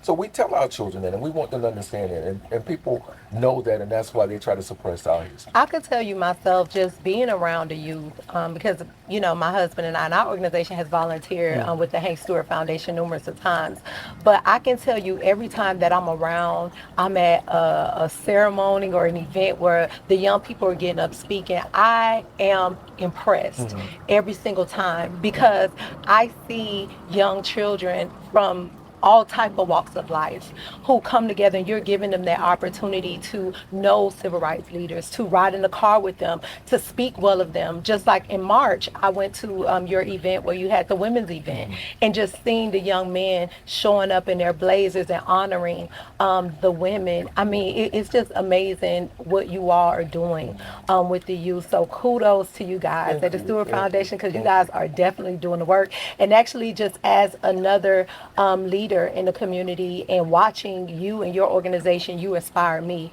So we tell our children that, and we want them to understand that, and people know that, and that's why they try to suppress our history. I could tell you myself, just being around the youth, because my husband and I, and our organization has volunteered with the Hank Stewart Foundation numerous of times. But I can tell you, every time that I'm around, I'm at a ceremony or an event where the young people are getting up speaking, I am impressed every single time, because I see young children from all type of walks of life who come together, and you're giving them that opportunity to know civil rights leaders, to ride in the car with them, to speak well of them. Just like in March, I went to your event where you had the women's event, and just seeing the young men showing up in their blazers and honoring the women. I mean, it's just amazing what you all are doing with the youth. So kudos to you guys at the Steward Foundation, because you guys are definitely doing the work. And actually, just as another leader leader in the community, and watching you and your organization, you inspire me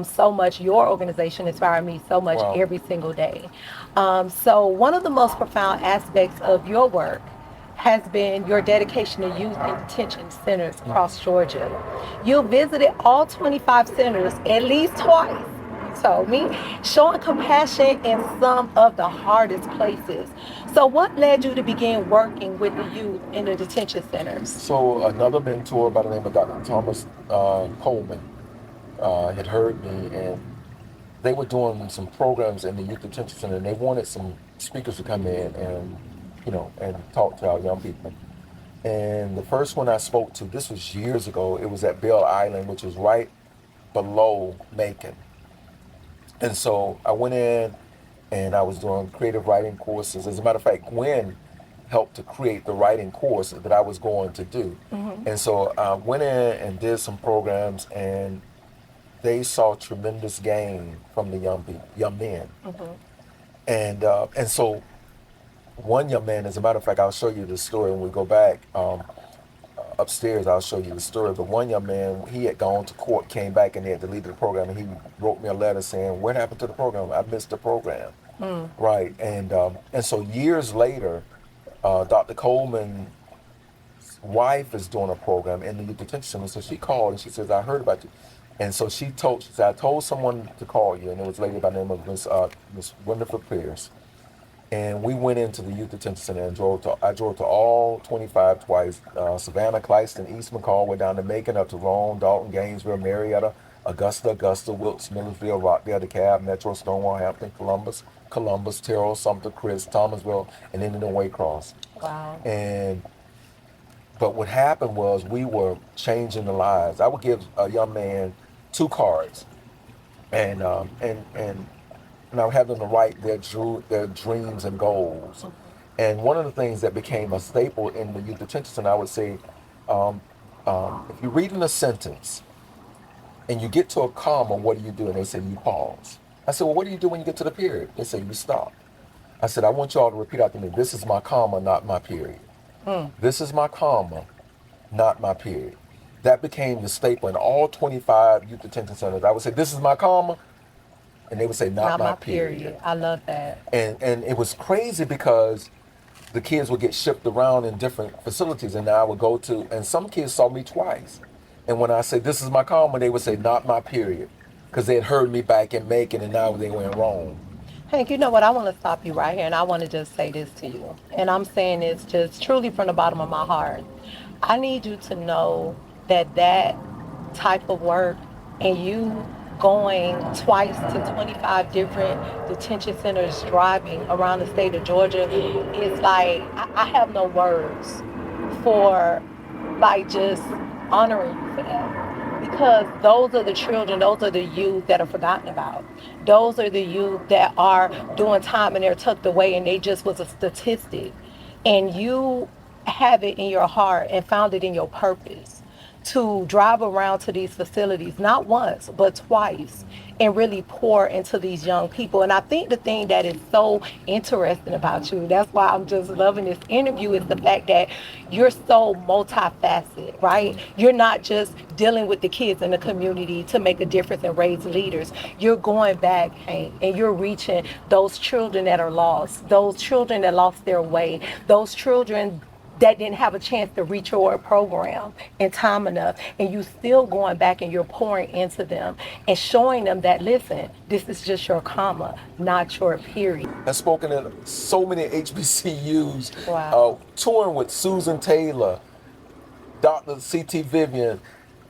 so much. Your organization inspired me so much Wow. every single day. So one of the most profound aspects of your work has been your dedication to youth and detention centers across Georgia. You visited all 25 centers at least twice, you told me, showing compassion in some of the hardest places. So what led you to begin working with the youth in the detention centers? So another mentor by the name of Dr. Thomas Coleman had heard me, and they were doing some programs in the youth detention center, and they wanted some speakers to come in and, and talk to our young people. And the first one I spoke to, this was years ago, it was at Bell Island, which was right below Macon. And so I went in and I was doing creative writing courses. As a matter of fact, Gwen helped to create the writing course that I was going to do. And so I went in and did some programs, and they saw tremendous gain from the young men. And so one young man, as a matter of fact, I'll show you the story when we go back upstairs. I'll show you the story. But one young man, he had gone to court, came back, and they had deleted the program. And he wrote me a letter saying, "What happened to the program? I missed the program." Right. And so years later, Dr. Coleman's wife is doing a program in the youth detention center. So she called and she says, "I heard about you." And so she said, "I told someone to call you," and it was a lady by the name of Miss Winifred Pierce. And we went into the youth detention center and I drove to all 25 twice, Savannah, Clyston, East McCall, went down to Macon, up to Rome, Dalton, Gainesville, Marietta, Augusta, Wilkes, Millersville, Rockdale, DeKalb, Metro, Stonewall, Hampton, Columbus, Terrell, Sumter, Chris, Thomasville, and then in the Waycross. Wow. But what happened was we were changing the lives. I would give a young man 2 cards, and I would have them to write their dreams and goals. And one of the things that became a staple in the youth detention center, I would say, if you're reading a sentence and you get to a comma, what do you do? And they say, you pause. I said, well, what do you do when you get to the period? They say, you stop. I said, I want you all to repeat after me, this is my comma, not my period. This is my comma, not my period. That became the staple in all 25 youth detention centers. I would say, this is my comma, and they would say, not my period. I love that. And it was crazy because the kids would get shipped around in different facilities, and I would go to, and some kids saw me twice. And when I said, this is my comma, they would say, not my period, because they had heard me back in Macon, and now they were in Rome. Hank, you know what? I want to stop you right here, and I want to just say this to you. And I'm saying this just truly from the bottom of my heart. I need you to know that type of work, and you going twice to 25 different detention centers, driving around the state of Georgia, is like, I have no words for like just honoring you for that. Because those are the children, those are the youth that are forgotten about. Those are the youth that are doing time and they're tucked away and they just was a statistic. And you have it in your heart and found it in your purpose to drive around to these facilities, not once, but twice, and really pour into these young people. And I think the thing that is so interesting about you, that's why I'm just loving this interview, is the fact that you're so multifaceted, right? You're not just dealing with the kids in the community to make a difference and raise leaders. You're going back, Hank, and you're reaching those children that are lost, those children that lost their way, those children that didn't have a chance to reach your program in time enough, and you still going back and you're pouring into them and showing them that, listen, this is just your comma, not your period. I've spoken at so many HBCUs, Wow. touring with Susan Taylor, Dr. C.T. Vivian,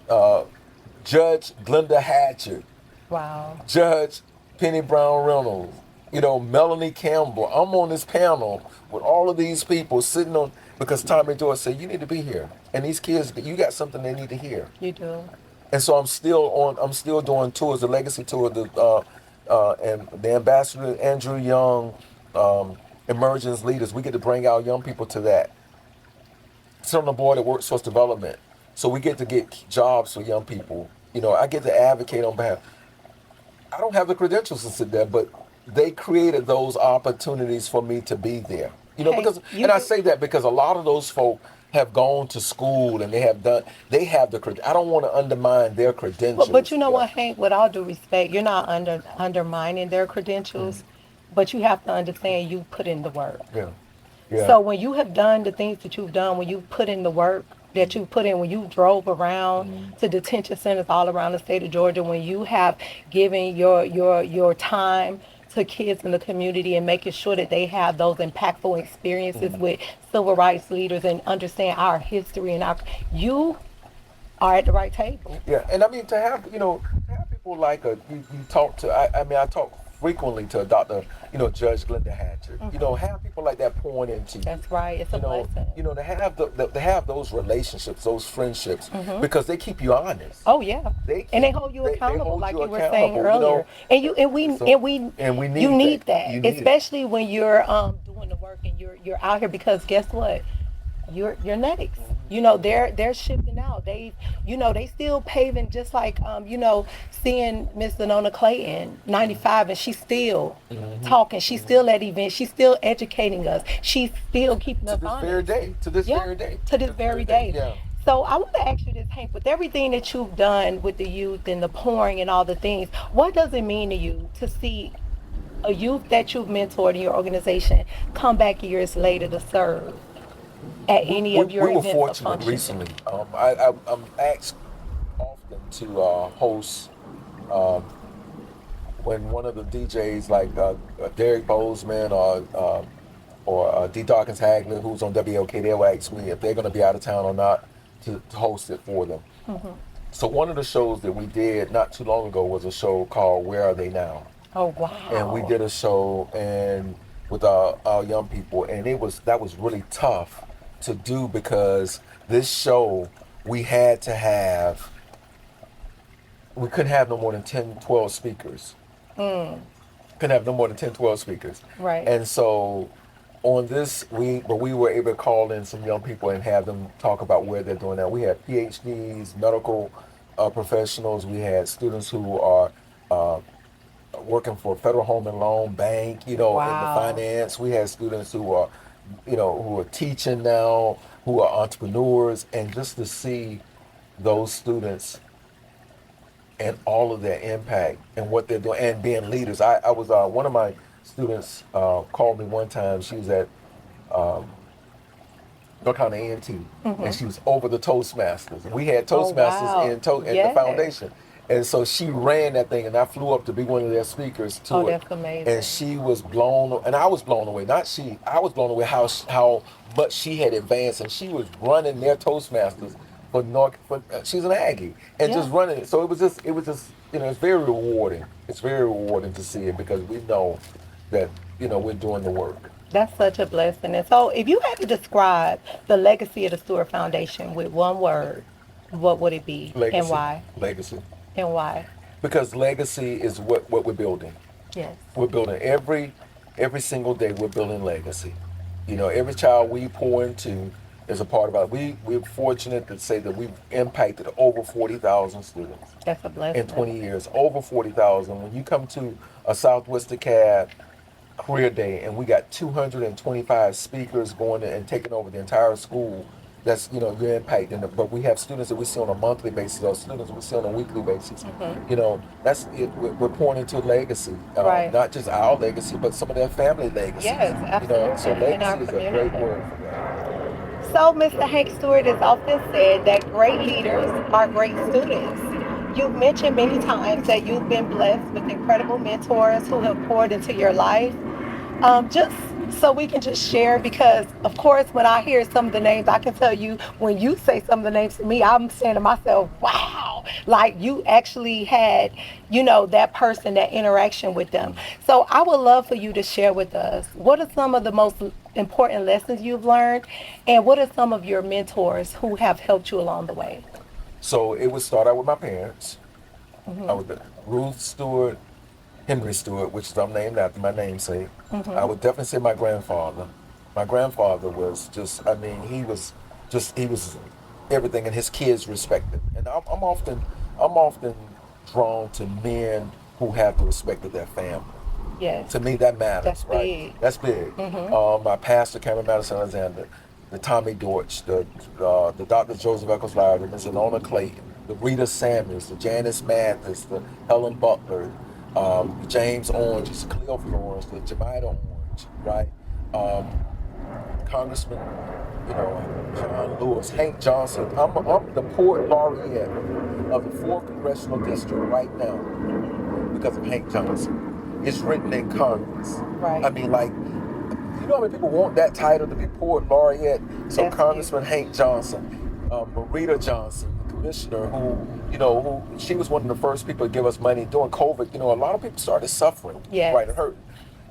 Judge Glenda Hatchett, Wow. Judge Penny Brown Reynolds, Melanie Campbell. I'm on this panel with all of these people sitting on, because Tommy Joyce said, you need to be here. And these kids, you got something they need to hear. You do. And so I'm still doing tours, the legacy tour, and the Ambassador Andrew Young, Emergence Leaders. We get to bring our young people to that. Sit on the board of workforce development. So we get to get jobs for young people. I get to advocate on behalf. I don't have the credentials to sit there, but they created those opportunities for me to be there. I say that because a lot of those folk have gone to school and they have the I don't want to undermine their credentials. But you know what, Hank, with all due respect, you're not undermining their credentials, but you have to understand you put in the work. Yeah. Yeah. So when you have done the things that you've done, when you put in the work that you put in, when you drove around to detention centers all around the state of Georgia, when you have given your time to kids in the community and making sure that they have those impactful experiences with civil rights leaders and understand our history and you are at the right table. Yeah, and I mean to have people like you talk to. I talk frequently to Dr. Judge Glenda Hatcher. Have people like that pouring into you. That's right. It's a blessing. To have those relationships, those friendships, because they keep you honest. Oh yeah. They hold you accountable, like you were saying earlier. And we need you need that, especially when you're doing the work and you're out here, because guess what? You're next. They're shifting out. They still paving, just like seeing Miss Lenona Clayton, 95, and she's still talking. She's still at events. She's still educating us. She's still keeping us honest. To this very day. Yeah. So I want to ask you this, Hank, with everything that you've done with the youth and the pouring and all the things, what does it mean to you to see a youth that you've mentored in your organization come back years later to serve at any of your events? We were fortunate recently. I'm asked often to host when one of the DJs like Derek Bozeman or D. Dawkins Hagley, who's on WLK, they'll ask me if they're going to be out of town or not to host it for them. So one of the shows that we did not too long ago was a show called Where Are They Now? Oh wow! And we did a show with our young people, and that was really tough to do, because this show we couldn't have no more than 10, 12 speakers. Couldn't have no more than 10, 12 speakers. Right. And so on this, we were able to call in some young people and have them talk about where they're doing now. We had PhDs, medical professionals. We had students who are working for Federal Home and Loan Bank, in the finance. We had students who are teaching now, who are entrepreneurs, and just to see those students and all of their impact and what they're doing and being leaders. I was one of my students called me one time. She was at North Carolina A&T, and she was over the Toastmasters. And we had Toastmasters in the foundation. And so she ran that thing, and I flew up to be one of their speakers to it. Oh, that's amazing. And she was blown, and I was blown away. Not she, I was blown away how much she had advanced, and she was running their Toastmasters she's an Aggie, and just running it. So it was just, it's very rewarding. It's very rewarding to see it, because we know that, we're doing the work. That's such a blessing. And so if you had to describe the legacy of the Stewart Foundation with one word, what would it be? Legacy. And why? Legacy. And why? Because legacy is what we're building. Yes. We're building every single day. We're building legacy. Every child we pour into is a part of it. We're fortunate to say that we've impacted over 40,000 students. That's a blessing. In 20 years, over 40,000. When you come to a Southwest DeKalb career day, and we got 225 speakers going in and taking over the entire school, that's your impact. But we have students that we see on a monthly basis, or students that we see on a weekly basis. That's it. We're pouring into legacy, right. Not just our legacy, but some of their family legacy. Yes, absolutely. So legacy is a great word for that. So Mr. Hank Stewart has often said that great leaders are great students. You've mentioned many times that you've been blessed with incredible mentors who have poured into your life. Just so we can just share, because of course when I hear some of the names, I can tell you, when you say some of the names to me, I'm saying to myself, wow, like you actually had, that person, that interaction with them. So I would love for you to share with us, what are some of the most important lessons you've learned, and what are some of your mentors who have helped you along the way? So it would start out with my parents. I was Ruth Stewart, Henry Stewart, which I'm named after my namesake. I would definitely say my grandfather. My grandfather was he was everything, and his kids respected. And I'm often drawn to men who have the respect of their family. Yes. To me, that matters. That's right? Big. That's big. My pastor, Cameron Madison Alexander, the Tommy Dortch, the Dr. Joseph Eccles Lowry, the Zanona Clayton, the Rita Samuels, the Janice Mathis, the Helen Butler, the James Orange, the Cleophas Orange, the Jemima Orange, right? Congressman, John Lewis, Hank Johnson. I'm the poet laureate of the 4th Congressional District right now because of Hank Johnson. It's written in Congress. Right. I mean, like, you know how many people want that title to be poet laureate? So That's Congressman Hank Johnson, Marita Johnson, the commissioner, who she was one of the first people to give us money during COVID. A lot of people started suffering, Yes. right, and hurting.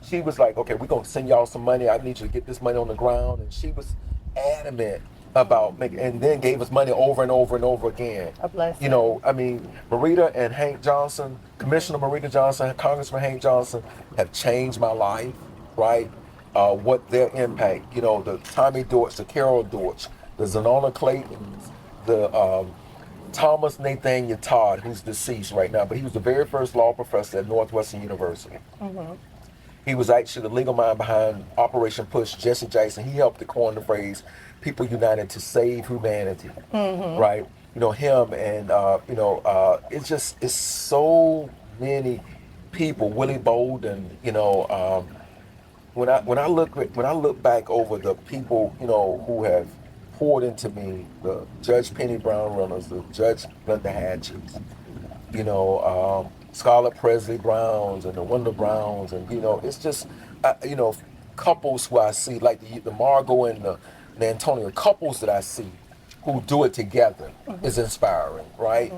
She was like, okay, we're going to send y'all some money. I need you to get this money on the ground. And she was adamant about making, and then gave us money over and over and over again. A blessing. Marita and Hank Johnson, Commissioner Marita Johnson, Congressman Hank Johnson have changed my life, right? What their impact, the Tommy Dortch, the Carol Dortch, the Zanona Claytons, the Thomas Nathaniel Todd, who's deceased right now, but he was the very first law professor at Northwestern University. Mm-hmm. He was actually the legal mind behind Operation Push Jesse Jackson. He helped to coin the phrase "People United to Save Humanity," right? Him and it's so many people. Willie Bolden, when I look back over the people who have poured into me, the Judge Penny Brown Reynolds, the Judge Glenda Hatches, Scarlett Presley Browns and the Wendell Browns, and it's just couples who I see like the Margot and the Antonio, couples that I see who do it together is inspiring, right?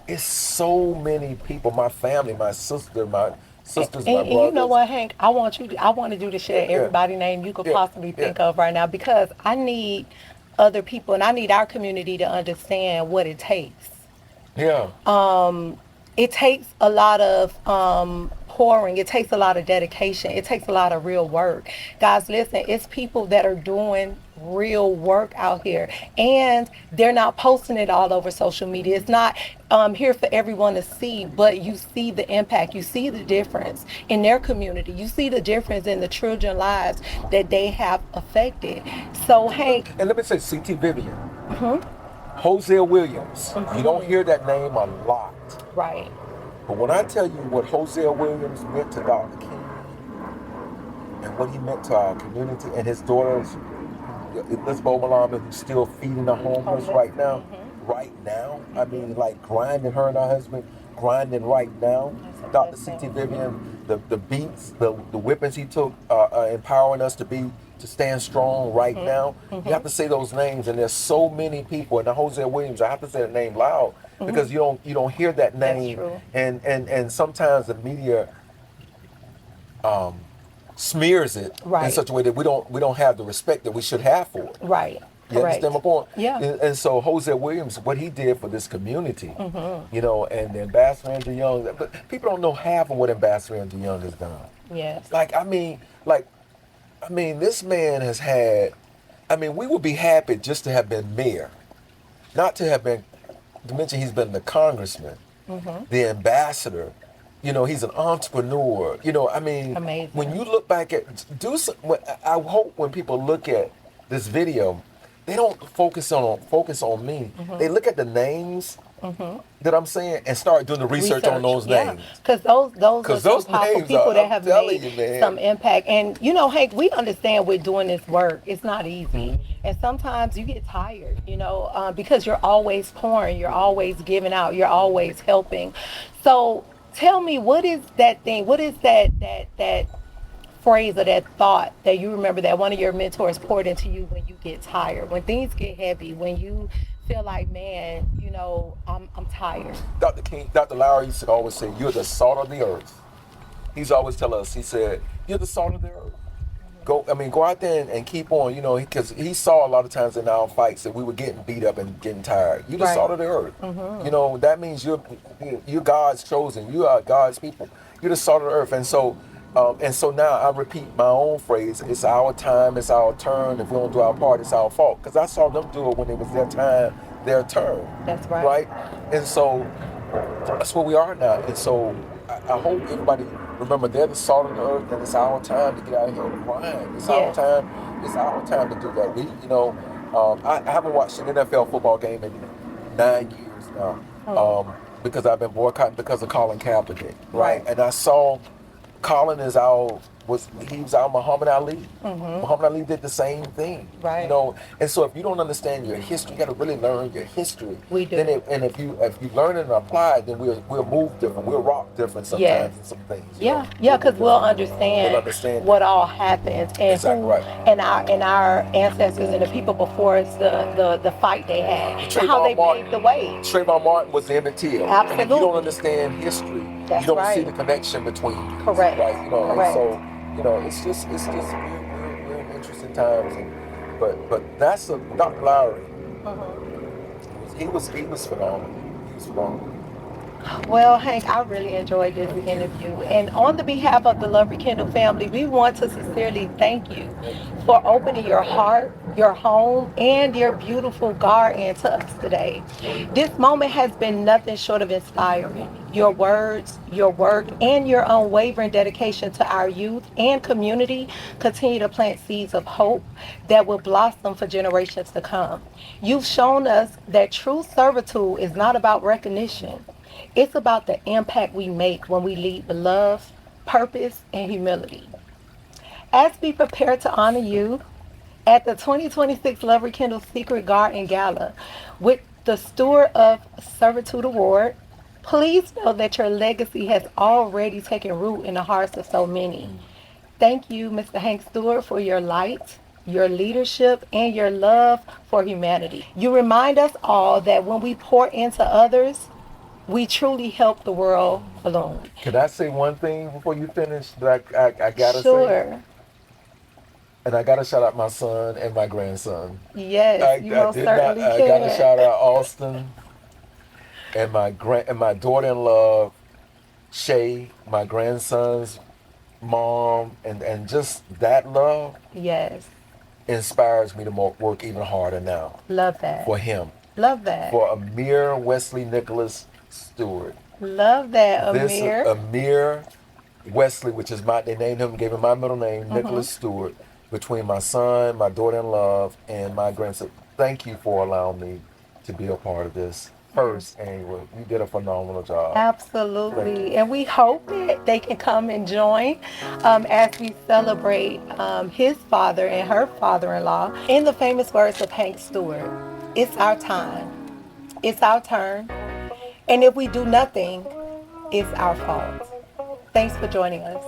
It's so many people, my family, my sisters, my brothers. And you know what, Hank? I wanted you to share everybody's name you could possibly think of right now, because I need other people and I need our community to understand what it takes. Yeah. It takes a lot of pouring. It takes a lot of dedication. It takes a lot of real work. Guys, listen, it's people that are doing real work out here, and they're not posting it all over social media. It's not here for everyone to see, but you see the impact. You see the difference in their community. You see the difference in the children's lives that they have affected. So, Hank. And let me say, C.T. Vivian. Hosea Williams. You don't hear that name a lot. Right. But when I tell you what Hosea Williams meant to Dr. King and what he meant to our community, and his daughters, Elizabeth Malama, who's still feeding the homeless right now, I mean, like grinding, her and her husband, grinding right now. Dr. C.T. Vivian, the beats, the whippings he took, empowering us to stand strong right now. You have to say those names, and there's so many people. And Hosea Williams, I have to say the name loud because you don't hear that name. And sometimes the media smears it in such a way that we don't have the respect that we should have for it. Right. You understand my point? Yeah. And so Hosea Williams, what he did for this community, and Ambassador Andrew Young, but people don't know half of what Ambassador Andrew Young has done. Yes. I mean, this man has had, we would be happy just to have been mayor, not to have been, to mention he's been the congressman, the ambassador, he's an entrepreneur, Amazing. When you look back at, I hope when people look at this video, they don't focus on me. They look at the names that I'm saying and start doing the research on those names. Because those are some powerful names people that have telling made you, some impact. And Hank, we understand with doing this work, it's not easy. And sometimes you get tired, because you're always pouring, you're always giving out, you're always helping. So tell me, what is that thing? What is that phrase or that thought that you remember that one of your mentors poured into you when you get tired, when things get heavy, when you feel like, man, I'm tired? Dr. Lowry used to always say, you're the salt of the earth. He's always tell us, he said, you're the salt of the earth. Go out there and keep on, because he saw a lot of times in our fights that we were getting beat up and getting tired. You're the salt of the earth. That means you're God's chosen. You are God's people. You're the salt of the earth. And so now I repeat my own phrase, it's our time, it's our turn. If we don't do our part, it's our fault. Because I saw them do it when it was their time, their turn. That's right. Right? And so that's where we are now. And so I hope everybody remember they're the salt of the earth, and it's our time to get out here and grind. It's our Yes. time. It's our time to do that. We, I haven't watched an NFL football game in 9 years now, because I've been boycotting because of Colin Kaepernick, right? Right. And I saw Colin he was our Muhammad Ali. Muhammad Ali did the same thing, Right. And so if you don't understand your history, you got to really learn your history. We do. And if you learn it and apply it, then we'll move different. We'll rock different sometimes. Yes. In some things. Yeah, because we'll understand what all happened and Exactly who right. and our ancestors and the people before us, the fight they had, and how they paved the way. Trayvon Martin was the Emmett Till. Absolutely. And if you don't understand history, That's you don't right. see the connection between these, Correct. right? Correct. And so it's just we're in interesting times. But that's Dr. Lowry. He was phenomenal. He was phenomenal. Well, Hank, I really enjoyed this interview. And on the behalf of the Love Rekindled family, we want to sincerely thank you for opening your heart, your home, and your beautiful garden to us today. This moment has been nothing short of inspiring. Your words, your work, and your unwavering dedication to our youth and community continue to plant seeds of hope that will blossom for generations to come. You've shown us that true servitude is not about recognition. It's about the impact we make when we lead with love, purpose, and humility. As we prepare to honor you at the 2026 Love Rekindled Secret Garden Gala with the Steward of Servitude Award, please know that your legacy has already taken root in the hearts of so many. Thank you, Mr. Hank Stewart, for your light, your leadership, and your love for humanity. You remind us all that when we pour into others, we truly help the world bloom. Can I say one thing before you finish that I gotta say? Sure. And I gotta shout out my son and my grandson. Yes, you most certainly I can. gotta shout out Austin and my daughter-in-law Shay, my grandson's mom, and just that love Yes, inspires me to work even harder now love that. for him, Love that. for Amir Wesley Nicholas Stewart. Love that, This Amir. Amir Wesley, which is they named him, gave him my middle name, Nicholas Stewart. Between my son, my daughter-in-law, and my grandson, thank you for allowing me to be a part of this first annual. You did a phenomenal job. Absolutely. And we hope that they can come and join as we celebrate his father and her father-in-law. In the famous words of Hank Stewart, it's our time. It's our turn. And if we do nothing, it's our fault. Thanks for joining us.